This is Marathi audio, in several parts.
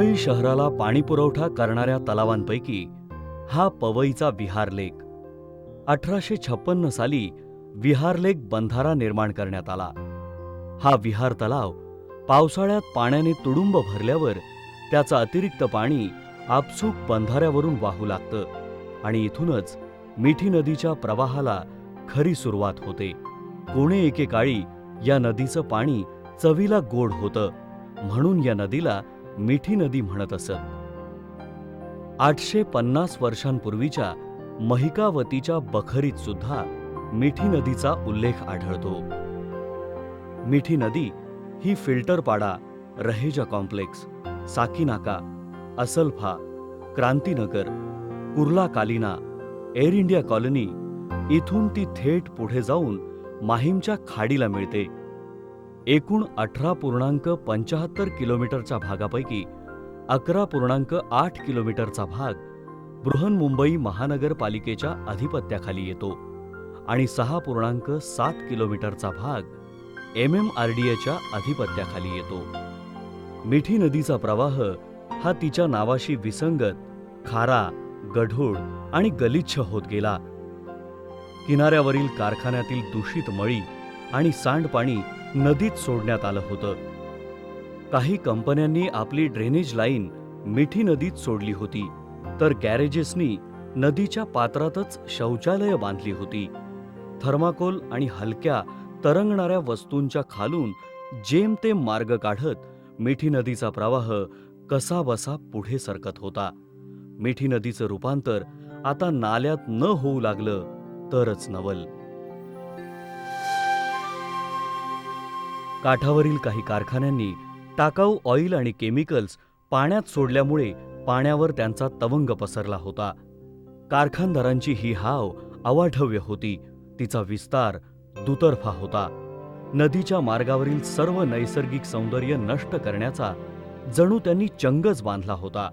मुंबई शहराला पाणीपुरवठा करणाऱ्या तलावांपैकी हा पवईचा विहार लेक. 1856 साली विहार लेक बंधारा निर्माण करण्यात आला. हा विहार तलाव पावसाळ्यात पाण्याने तुडुंब भरल्यावर त्याचं अतिरिक्त पाणी आपसूक बंधाऱ्यावरून वाहू लागतं आणि इथूनच मिठी नदीच्या प्रवाहाला खरी सुरुवात होते. कोणे एकेकाळी या नदीचं पाणी चवीला गोड होतं, म्हणून या नदीला मिठी नदी म्हणत असत. 850 वर्षांपूर्वीच्या महिकावतीच्या बखरीत सुद्धा मिठी नदीचा उल्लेख आढळतो. मिठी नदी ही Filterpada, Raheja complex, Sakinaka, Asalpha, Krantinagar, Kurla Kalina, air India colony इथून ती थेट पुढे जाऊन माहीमच्या खाडीला मिळते. एकूण 18.75 किलोमीटरच्या भागापैकी 11.8 किलोमीटरचा भाग बृहन्मुंबई महानगरपालिकेच्या अधिपत्याखाली येतो आणि 6.7 किलोमीटरचा भाग MMRDAच्या अधिपत्याखाली येतो. मिठी नदीचा प्रवाह हा तिच्या नावाशी विसंगत, खारा, गढूळ आणि गलिच्छ होत गेला. किनाऱ्यावरील कारखान्यातील दूषित मळी आणि सांडपाणी नदीत सोडण्यात आलं होतं. काही कंपन्यांनी आपली ड्रेनेज लाईन मिठी नदीत सोडली होती, तर गॅरेजेसनी नदीच्या पात्रातच शौचालय बांधली होती. थर्माकोल आणि हलक्या तरंगणाऱ्या वस्तूंच्या खालून जेमतेम मार्ग काढत मिठी नदीचा प्रवाह कसाबसा पुढे सरकत होता. मिठी नदीचं रूपांतर आता नाल्यात न होऊ लागलं तरच नवल. काठावरील काही कारखान्यांनी टाकाऊ ऑइल आणि केमिकल्स पाण्यात सोडल्यामुळे पाण्यावर त्यांचा तवंग पसरला होता. कारखानदारांची ही हाव अवाढव्य होती. तिचा विस्तार दुतर्फा होता. नदीच्या मार्गावरील सर्व नैसर्गिक सौंदर्य नष्ट करण्याचा जणू त्यांनी चंगच बांधला होता.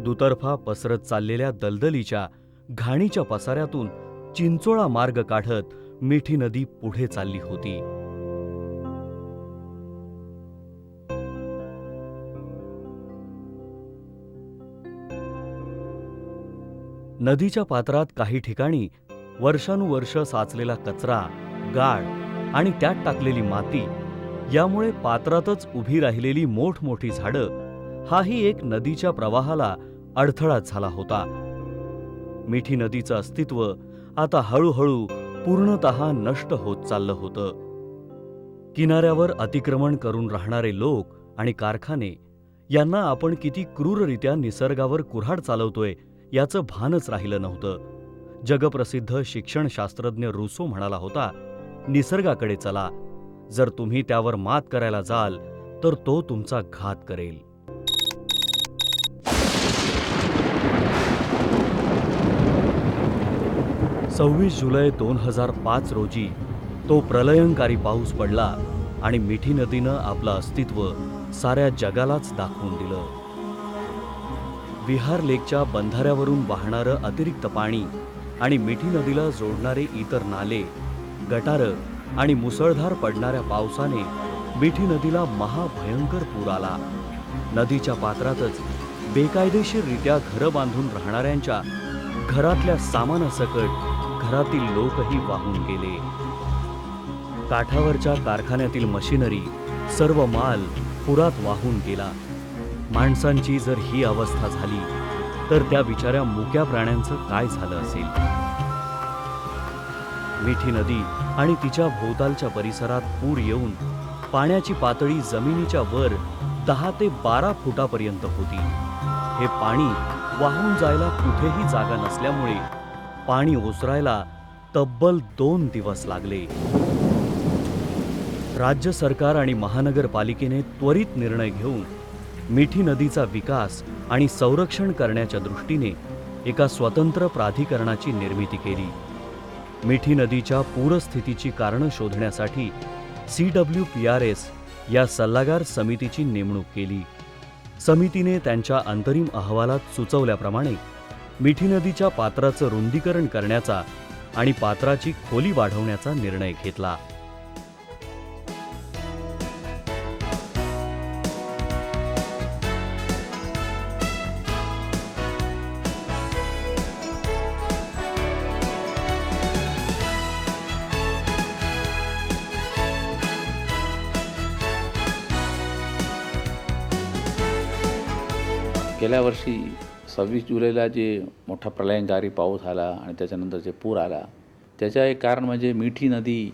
दुतर्फा पसरत चाललेल्या दलदलीच्या घाणीच्या पसाऱ्यातून चिंचोळा मार्ग काढत मिठी नदी पुढे चालली होती. नदीच्या पात्रात काही ठिकाणी वर्षानुवर्ष साचलेला कचरा, गाळ आणि त्यात टाकलेली माती यामुळे पात्रातच उभी राहिलेली मोठमोठी झाडं हाही एक नदीच्या प्रवाहाला अडथळाच झाला होता. मिठी नदीचं अस्तित्व आता हळूहळू पूर्णतः नष्ट होत चाललं होतं. किनाऱ्यावर अतिक्रमण करून राहणारे लोक आणि कारखाने यांना आपण किती क्रूररित्या निसर्गावर कुऱ्हाड चालवतोय याचं भानच राहिलं नव्हतं. जगप्रसिद्ध शिक्षणशास्त्रज्ञ रूसो म्हणाला होता, निसर्गाकडे चला. जर तुम्ही त्यावर मात करायला जाल तर तो तुमचा घात करेल. जुलै 2005 रोजी तो प्रलयंकारी पाऊस पडला आणि मिठी नदीनं आपलं अस्तित्व साऱ्या जगालाच दाखवून दिलं. विहार लेकच्या बंधाऱ्यावरून वाहणारं अतिरिक्त पाणी आणि मिठी नदीला जोडणारे इतर नाले, गटारं आणि मुसळधार पडणाऱ्या पावसाने मिठी नदीला महाभयंकर पूर आला. नदीच्या पात्रातच बेकायदेशीररित्या घरं बांधून राहणाऱ्यांच्या घरातल्या सामानासकट घरातील लोकही वाहून गेले. काठावरच्या कारखान्यातील मशिनरी, सर्व माल पुरात वाहून गेला. माणसांची जर ही अवस्था झाली तर त्या बिचाऱ्या मुक्या प्राण्यांचं काय झालं असेल. मिठी नदी आणि तिच्या भोवतालच्या परिसरात पूर येऊन पाण्याची पातळी जमिनीच्या वर 10 ते 12 फुटापर्यंत होती. हे पाणी वाहून जायला कुठेही जागा नसल्यामुळे पाणी ओसरायला तब्बल 2 दिवस लागले. राज्य सरकार आणि महानगरपालिकेने त्वरित निर्णय घेऊन मिठी नदीचा विकास आणि संरक्षण करण्याच्या दृष्टीने एका स्वतंत्र प्राधिकरणाची निर्मिती केली. मिठी नदीच्या पूरस्थितीची कारणं शोधण्यासाठी CWPRS या सल्लागार समितीची नेमणूक केली. समितीने त्यांच्या अंतरिम अहवालात सुचवल्याप्रमाणे मिठी नदीच्या पात्राचं रुंदीकरण करण्याचा आणि पात्राची खोली वाढवण्याचा निर्णय घेतला. गेल्या वर्षी 26 जुलैला जे मोठा प्रलयंकारी पाऊस आला आणि त्याच्यानंतर जे पूर आला, त्याचं एक कारण म्हणजे मिठी नदी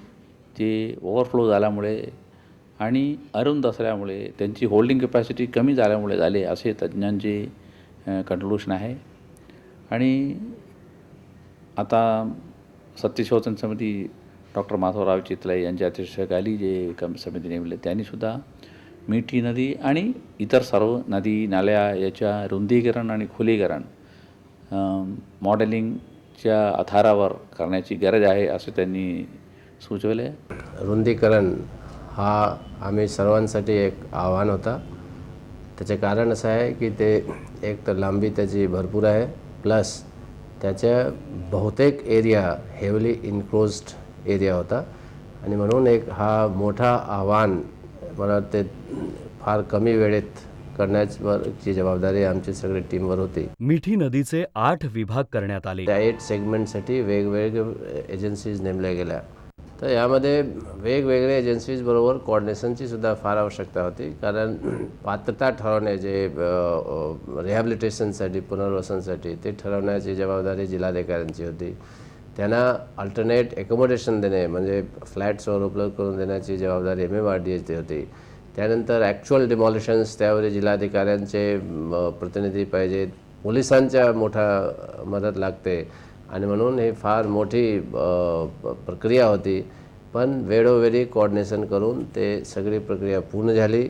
जे ओव्हरफ्लो झाल्यामुळे आणि अरुंद असल्यामुळे त्यांची होल्डिंग कॅपॅसिटी कमी झाल्यामुळे झाले, असे तज्ज्ञांचे कन्क्लूशन आहे. आणि आता सत्यशोधन समिती डॉक्टर माधवराव चितले यांच्या अध्यक्षतेखाली जे समिती नेमली, त्यांनीसुद्धा मिठी नदी आणि इतर सर्व नदी नाल्या याच्या रुंदीकरण आणि खुलीकरण मॉडेलिंगच्या आधारावर करण्याची गरज आहे, असं त्यांनी सुचवले. रुंदीकरण हा आम्ही सर्वांसाठी एक आव्हान होता. त्याचे कारण असं आहे की ते एक तर लांबी त्याची भरपूर आहे, प्लस त्याच्या बहुतेक एरिया हेवली इन्क्लोज्ड एरिया होता आणि म्हणून एक हा मोठा आव्हान मला ते फार कमी वेळेत करण्याची जबाबदारी आमची सगळी टीमवर होती. मिठी नदीचे 8 विभाग करण्यात आले. त्या 8 सेगमेंटसाठी वेगवेगळे एजन्सीज नेमल्या गेल्या. तर यामध्ये वेगवेगळ्या एजन्सीज बरोबर कोऑर्डिनेशनची सुद्धा फार आवश्यकता होती, कारण पात्रता ठरवणे जे रिहॅबिलिटेशनसाठी पुनर्वसनसाठी ते ठरवण्याची जबाबदारी जिल्हाधिकाऱ्यांची होती. त्यांना अल्टरनेट ॲकोमोडेशन देणे म्हणजे फ्लॅट्सवर उपलब्ध करून देण्याची जबाबदारी MMRDAची होती. त्यानंतर ॲक्च्युअल डिमॉलिशन्स त्यावर जिल्हाधिकाऱ्यांचे प्रतिनिधी पाहिजेत, पोलिसांच्या मोठा मदत लागते आणि म्हणून हे फार मोठी प्रक्रिया होती. पण वेळोवेळी कोऑर्डिनेशन करून ते सगळी प्रक्रिया पूर्ण झाली.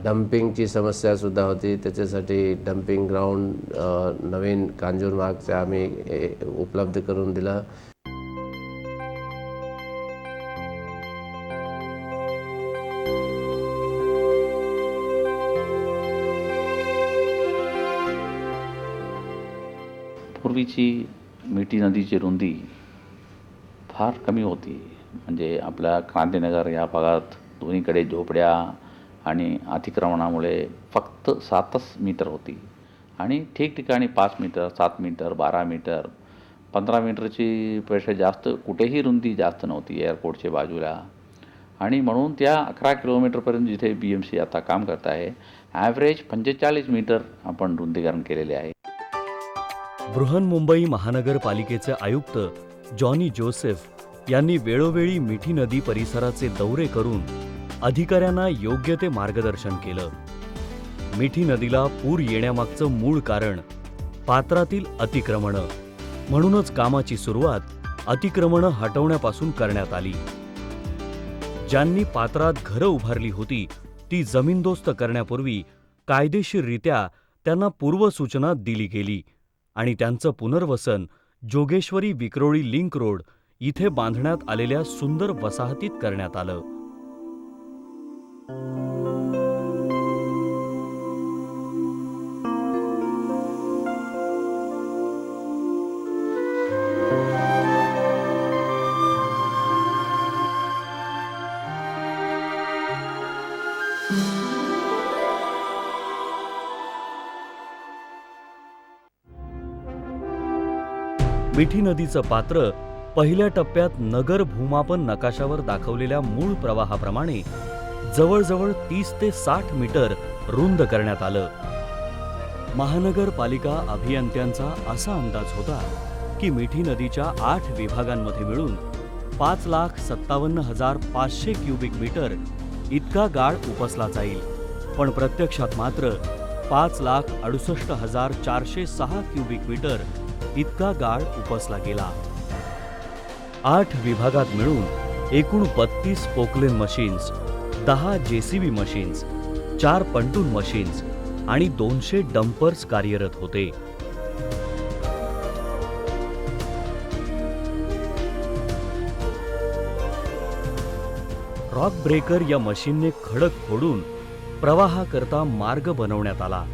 डम्पिंगची समस्यासुद्धा होती, त्याच्यासाठी डम्पिंग ग्राउंड नवीन कांजूरमार्गचं आम्ही उपलब्ध करून दिलं. पूर्वीची मिठी नदीची रुंदी फार कमी होती. म्हणजे आपल्या क्रांतीनगर या भागात दोन्हीकडे झोपड्या आणि अतिक्रमणामुळे फक्त 7च मीटर होती आणि ठिकठिकाणी 5 मीटर, 7 मीटर, 12 मीटर, 15 मीटरची पेक्षा जास्त कुठेही रुंदी जास्त नव्हती एअरपोर्टच्या बाजूला. आणि म्हणून त्या 11 किलोमीटरपर्यंत जिथे BMC आता काम करत आहे, ॲव्हरेज 45 मीटर आपण रुंदीकरण केलेले आहे. बृहन्मुंबई महानगरपालिकेचे आयुक्त जॉनी जोसेफ यांनी वेळोवेळी मिठी नदी परिसराचे दौरे करून अधिकाऱ्यांना योग्य ते मार्गदर्शन केलं. मिठी नदीला पूर येण्यामागचं मूळ कारण पात्रातील अतिक्रमणं, म्हणूनच कामाची सुरुवात अतिक्रमणं हटवण्यापासून करण्यात आली. ज्यांनी पात्रात घरं उभारली होती ती जमीनदोस्त करण्यापूर्वी कायदेशीररित्या त्यांना पूर्वसूचना दिली गेली आणि त्यांचं पुनर्वसन जोगेश्वरी विक्रोळी लिंक रोड इथे बांधण्यात आलेल्या सुंदर वसाहतीत करण्यात आलं. मिठी नदीचं पात्र पहिल्या टप्प्यात नगर भूमापन नकाशावर दाखवलेल्या मूळ प्रवाहाप्रमाणे जवळजवळ 30 ते 60 मीटर रुंद करण्यात आलं. महानगरपालिका अभियंत्यांचा असा अंदाज होता की मिठी नदीच्या 8 विभागांमध्ये मिळून 5,57,500 क्युबिक मीटर इतका गाळ उपसला जाईल, पण प्रत्यक्षात मात्र 5,68,406 क्युबिक मीटर इतका गाळ उपसला गेला. 8 विभागात मिळून एकूण 32 Poclain machines, 10 JCB machines, 4 pontoon machines आणि 200 डंपर्स कार्यरत होते. रॉक ब्रेकर या मशीनने खडक फोडून प्रवाहाकरता मार्ग बनवण्यात आला.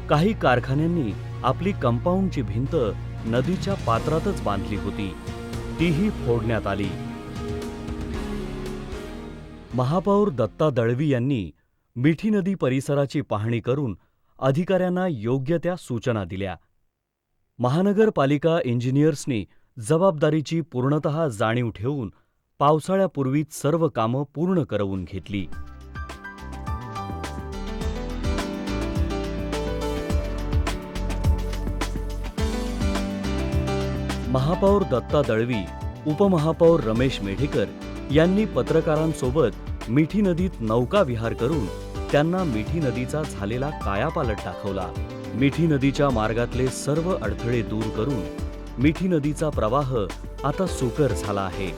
काही कारखान्यांनी आपली कंपाऊंडची भिंत नदीच्या पात्रातच बांधली होती, तीही फोडण्यात आली. महापौर दत्ता दळवी यांनी मिठी नदी परिसराची पाहणी करून अधिकाऱ्यांना योग्य त्या सूचना दिल्या. महानगरपालिका इंजिनियर्सनी जबाबदारीची पूर्णतः जाणीव ठेवून पावसाळ्यापूर्वीच सर्व कामं पूर्ण करवून घेतली. महापौर दत्ता दळवी, उपमहापौर रमेश मेढेकर यांनी पत्रकारांसोबत मिठी नदीत नौका विहार करून त्यांना मिठी नदीचा झालेला कायापालट दाखवला. मिठी नदीच्या मार्गातले सर्व अडथळे दूर करून मिठी नदीचा प्रवाह आता सुकर झाला आहे.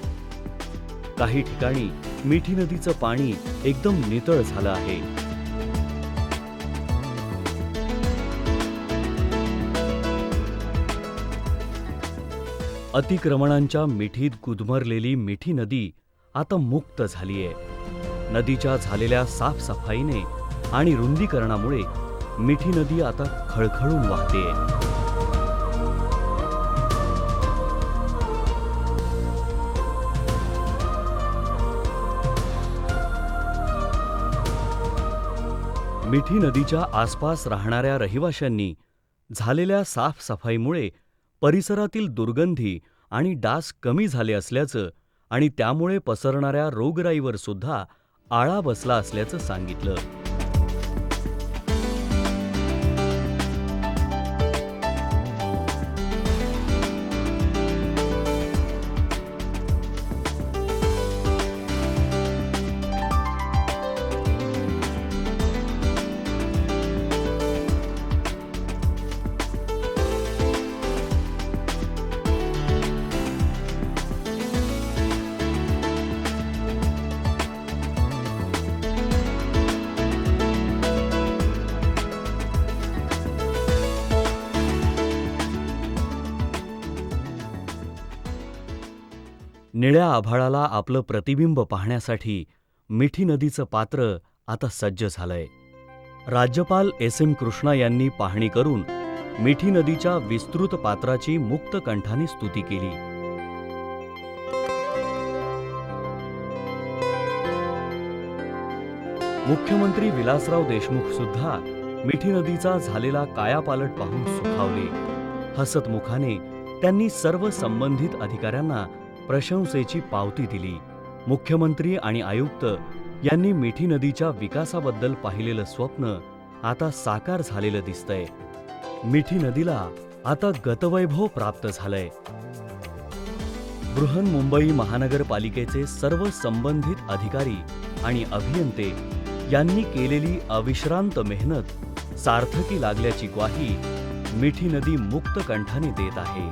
काही ठिकाणी मिठी नदीचं पाणी एकदम नितळ झालं आहे. अतिक्रमणांच्या मिठीत गुदमरलेली मिठी नदी आता मुक्त झालीय. नदीच्या झालेल्या साफसफाईने आणि रुंदीकरणामुळे मिठी नदी आता खळखळून वाहतेय. मिठी नदीच्या आसपास राहणाऱ्या रहिवाशांनी झालेल्या साफसफाईमुळे परिसरातील दुर्गंधी आणि डास कमी झाले असल्याचं आणि त्यामुळे पसरणाऱ्या रोगराईवर सुद्धा आळा बसला असल्याचं सांगितलं. निळ्या आभाळाला आपलं प्रतिबिंब पाहण्यासाठी मिठी नदीचं पात्र आता सज्ज झालंय. राज्यपाल एस.एम. कृष्णा यांनी पाहणी करून मिठी नदीच्या विस्तृत पात्राची मुक्त कंठाने स्तुती केली. मुख्यमंत्री विलासराव देशमुख सुद्धा मिठी नदीचा झालेला कायापालट पाहून सुखावले. हसत मुखाने त्यांनी सर्व संबंधित अधिकाऱ्यांना प्रशंसेची पावती दिली. मुख्यमंत्री आणि आयुक्त यांनी मिठी नदीच्या विकासाबद्दल पाहिलेलं स्वप्न आता साकार झालेलं दिसतंय. मिठी नदीला आता गतवैभव प्राप्त झालंय. बृहन्मुंबई महानगरपालिकेचे सर्व संबंधित अधिकारी आणि अभियंते यांनी केलेली अविश्रांत मेहनत सार्थकी लागल्याची ग्वाही मिठी नदी मुक्त कंठाने देत आहे.